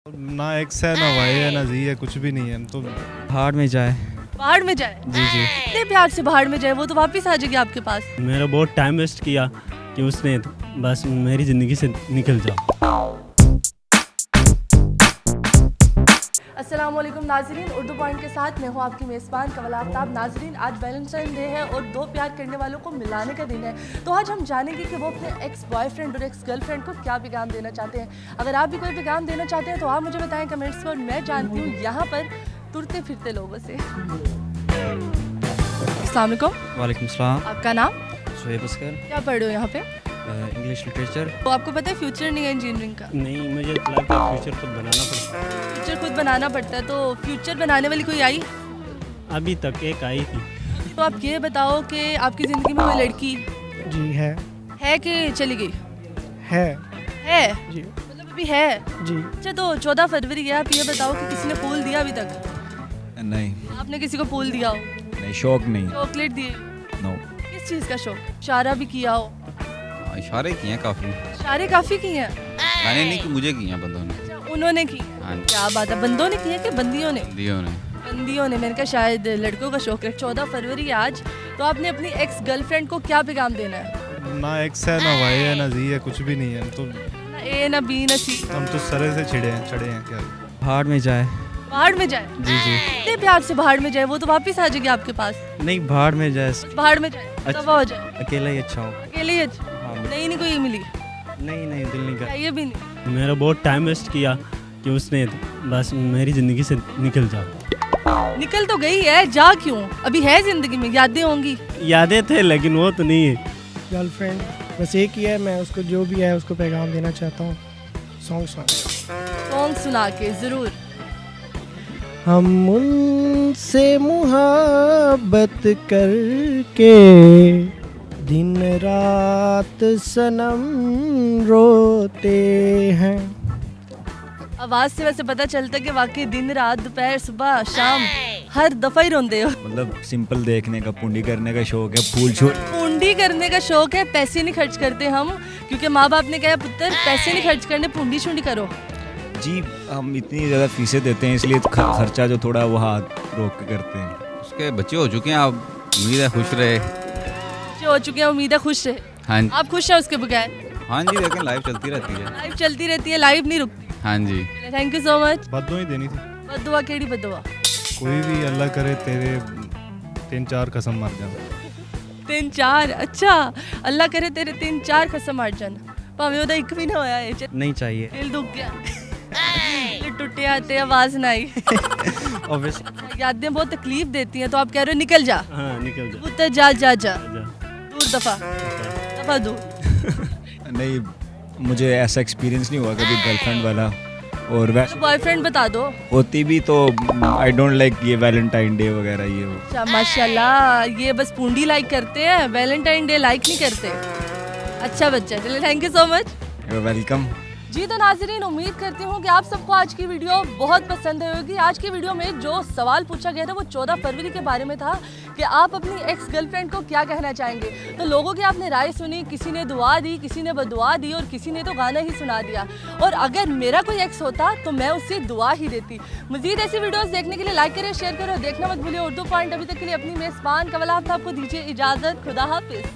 ना एक्स है, ना वाई है, ना जी है, कुछ भी नहीं है। हम तो पहाड़ में जाए। पहाड़ में जाए? जी जी। इतने प्यार से पहाड़ में जाए, वो तो वापस आ जाएगी आपके पास। मेरा बहुत टाइम वेस्ट किया कि उसने बस मेरी ज़िंदगी से निकल जाओ। अस्सलाम वालेकुम नाजरीन, उर्दू पॉइंट के साथ मैं हूँ आपकी मेज़बान कमल आफ्ताब। नाजरीन, आज वैलेंटाइन डे है और दो प्यार करने वालों को मिलाने का दिन है। तो आज हम जानेंगे कि वो अपने एक्स बॉयफ्रेंड और एक्स गर्लफ्रेंड को क्या पैगाम देना चाहते हैं। अगर आप भी कोई पैगाम देना चाहते हैं तो आप मुझे बताएं कमेंट्स में, और मैं जानती हूँ यहाँ पर तुरते फिरते लोगों से। अस्सलाम वालेकुम। वालेकुम सलाम। आपका नाम? शोएब अस्कर। क्या पढ़ रहे हो यहाँ पे? English literature. तो आपको पता है फ्यूचर नहीं है इंजीनियरिंग का? नहीं, मुझे लगता है फ्यूचर खुद बनाना पड़ता है। फ्यूचर खुद बनाना पड़ता है। तो फ्यूचर बनाने वाली कोई आई? अभी तक एक आई थी। तो आप ये बताओ कि आपकी ज़िंदगी में कोई लड़की जी है कि चली गई? है है जी मतलब अभी है? जी। अच्छा, तो 14 फरवरी है, आप ये बताओ कि किसी ने फूल दिया अभी तक? नहीं आपने किसी को फूल दिया हो? नहीं, शौक नहीं। चॉकलेट दिए? नो। किस चीज़ का शौक? इशारा भी किया हो? इशारे किए हैं काफ़ी। इशारे काफ़ी किए हैं? मैंने नहीं कि मुझे किए हैं बंदों ने। अच्छा, उन्होंने किए हैं। हाँ जी। क्या बात है, बंदों ने किए कि बंदियों ने? दियो ने। बंदियों ने। मैंने कहा शायद लड़कों का शौक है। 14 फरवरी है आज, तो आपने अपनी एक्स गर्लफ्रेंड को क्या पैगाम देना है? ना एक्स है, ना वाई है, ना जी है, कुछ भी नहीं है। हम ना ए, ना बी, ना सी। तो सरे से चढ़े हैं क्या। पहाड़ में जाए। पहाड़ में जाए? जी जी। इतने प्यार से पहाड़ में जाए, वो तो वापस आ जाएगी आपके पास। नहीं, पहाड़ में जाए। पहाड़ में जाए, अच्छा। दफा हो जाए। अकेला ही अच्छा हो। अकेले ही अच्छा? हाँ। नहीं कोई मिली? नहीं नहीं, दिल नहीं कर। ये भी नहीं? मेरा बहुत टाइम वेस्ट किया कि उसने बस मेरी ज़िंदगी से निकल जाओ। निकल तो गई है, जा क्यों? अभी है जिंदगी में, यादें होंगी। यादें थे लेकिन वो तो नहीं है। गर्लफ्रेंड बस एक ही है, मैं उसको जो भी है उसको पैगाम देना चाहता हूँ। सॉन्ग सॉन्ग सुना के जरूर। हम उनसे मुहब्बत करके दिन रात सनम रोते हैं। आवाज से वैसे पता चलता है कि वाकई दिन रात दोपहर सुबह शाम हर दफा ही रोंदे हो। मतलब सिंपल देखने का, पुंडी करने का शौक है। फूल छूट पूंडी करने का शौक है, पैसे नहीं खर्च करते हम, क्योंकि माँ बाप ने कहा पुत्र पैसे नहीं खर्च करने, पूंडी शूंडी करो। जी, हम इतनी ज़्यादा फीसें देते हैं इसलिए खर्चा जो थोड़ा वो हाथ रोक के करते हैं। उसके बच्चे हो चुके हैं, आप उम्मीद है खुश रहे। जो हो चुके हैं, उम्मीद है खुश रहे। हाँ जी। आप खुश हैं उसके बगैर? हाँ जी, लेकिन लाइफ चलती रहती है। लाइफ चलती रहती है, लाइफ नहीं रुकती। हाँ जी। Thank you so much. बददुआ ही देनी थी। बदुआ केड़ी बदुआ? कोई भी अल्लाह करे तेरे 3-4 कसम मर जाए। 3-4? अच्छा, अल्लाह करे तेरे 3-4 कसम मर जान, भावें ओदा एक भी ना होया है। नहीं चाहिए। दिल दुख गया। दिल टूटे आते, आवाज ना आई। ऑब्वियसली। यादें बहुत तकलीफ देती हैं, तो आप कह रहे हो निकल जा। हाँ, निकल जा। पुत्र जा जा जा, जा। दूर दफा दूर। नहीं, मुझे ऐसा एक्सपीरियंस नहीं हुआ कभी गर्लफ्रेंड वाला। और वैसे बॉयफ्रेंड बता दो। होती भी तो आई डोंट लाइक ये वैलेंटाइन डे वगैरह ये वो। अच्छा, माशाल्लाह, ये बस पूंडी लाइक करते हैं, वैलेंटाइन डे लाइक नहीं करते। अच्छा बच्चा, चलिए thank you so much. Welcome. जी तो नाज़रीन, उम्मीद करती हूँ कि आप सबको आज की वीडियो बहुत पसंद आई होगी। आज की वीडियो में जो सवाल पूछा गया था वो 14 फरवरी के बारे में था कि आप अपनी एक्स गर्लफ्रेंड को क्या कहना चाहेंगे। तो लोगों की आपने राय सुनी, किसी ने दुआ दी, किसी ने बदुआ दी और किसी ने तो गाना ही सुना दिया। और अगर मेरा कोई एक्स होता तो मैं उससे दुआ ही देती। मज़ीद ऐसी वीडियोस देखने के लिए लाइक करें, शेयर करें और देखना मत भूलिए उर्दू पॉइंट। अभी तक के लिए अपनी मेज़बान कमल आफ्ताब को दीजिए इजाज़त। खुदा हाफिज़।